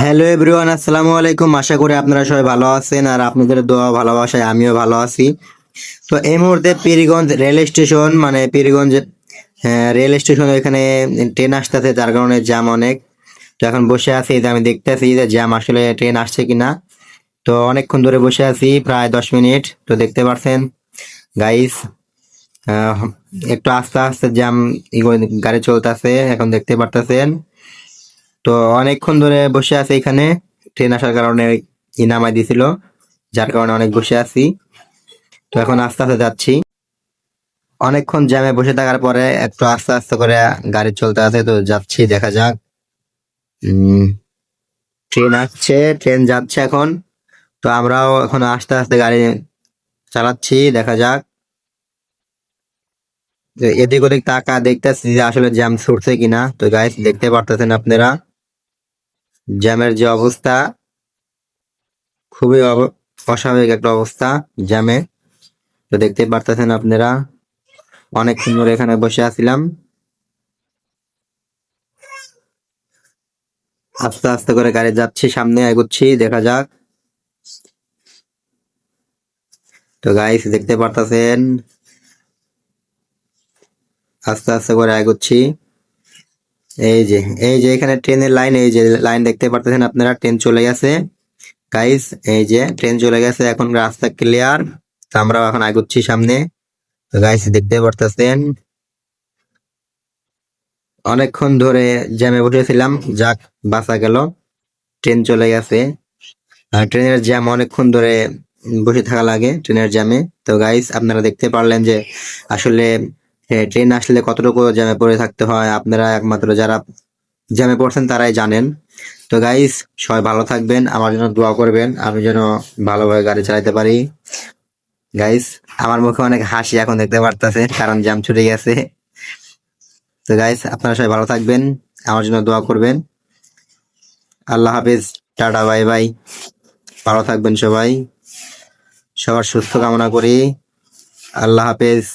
Hello everyone, আসসালামু আলাইকুম। আশা করি আপনারা সবাই ভালো আছেন আর আপনাদের দোয়া ভালোবাসায় আমিও ভালো আছি। তো এই মুহূর্তে পীরগঞ্জ রেল স্টেশন, মানে পীরগঞ্জ রেল স্টেশন, এখানে ট্রেন আসতেছে, যার কারণে জ্যাম অনেক। তো এখন বসে আছি, যে আমি দেখতেছি যে জ্যাম আসলে ট্রেন আসছে কিনা। তো অনেকক্ষণ ধরে বসে আছি, প্রায় 10 মিনিট। তো দেখতে পাচ্ছেন গাইস, একটু আস্তে আস্তে জ্যাম গাড়ি চলতেছে, এখন দেখতে পারতেছেন। তো অনেকক্ষণ ধরে বসে আছি এখানে, ট্রেন আসার কারণে নামাই দিছিল, যার কারণে অনেক বসে আছি। তো এখন আস্তে আস্তে যাচ্ছি। অনেকক্ষণ জ্যামে বসে থাকার পরে একটু আস্তে আস্তে করে গাড়ি চলতে আছে, তো যাচ্ছি, দেখা যাক। উম ট্রেন আসছে, ট্রেন যাচ্ছে এখন। তো আমরাও এখন আস্তে আস্তে গাড়ি চালাচ্ছি, দেখা যাক। তো এদিক ওদিক তাকা দেখতেছি যে আসলে জ্যাম ছুটছে কিনা। তো গাইস, দেখতে পারতেছেন আপনারা জ্যামের যে অবস্থা, খুবই অস্বাভাবিক একটা অবস্থা জ্যামে। তো দেখতে পারতেছেন আপনারা, অনেকক্ষণ ধরে এখানে বসে আছিলাম। আস্তে আস্তে করে গাড়ি যাচ্ছি, সামনে এগোচ্ছি, দেখা যাক। তো গাইস, দেখতে পারতেছেন আস্তে আস্তে করে এগোচ্ছি। এই যে এই যে এখানে ট্রেনের লাইন, এই যে লাইন দেখতে পারতেছেন আপনারা, ট্রেন চলে গেছে গাইস। এই যে ট্রেন চলে গেছে, এখন রাস্তা ক্লিয়ার। তো আমরাও এখন এগোচ্ছি সামনে। তো গাইস, দেখতে পারতেছেন অনেকক্ষণ ধরে জ্যামে বসেছিলাম, যাক বাঁচা গেল, ট্রেন চলে গেছে। আর ট্রেনের জ্যাম অনেকক্ষণ ধরে বসে থাকা লাগে ট্রেনের জ্যামে। তো গাইস, আপনারা দেখতে পারলেন যে আসলে ট্রেন আসলে কতটুকু জ্যামে পড়ে থাকতে হয়। আপনারা একমাত্র যারা জ্যামে পড়ছেন তারাই জানেন। তো গাইস, সবাই ভালো থাকবেন, আমার জন্য দোয়া করবেন, আমি যেন ভালোভাবে গাড়ি চালাতে পারি। গাইস, আমার মুখে অনেক হাসি এখন দেখতে পারতেছেন, কারণ জ্যাম ছুটে গেছে। তো গাইস, আপনারা সবাই ভালো থাকবেন, আমার জন্য দোয়া করবেন। আল্লাহ হাফেজ, টাটা, বাই বাই। ভালো থাকবেন সবাই, সবার সুস্থ কামনা করি। আল্লাহ হাফেজ।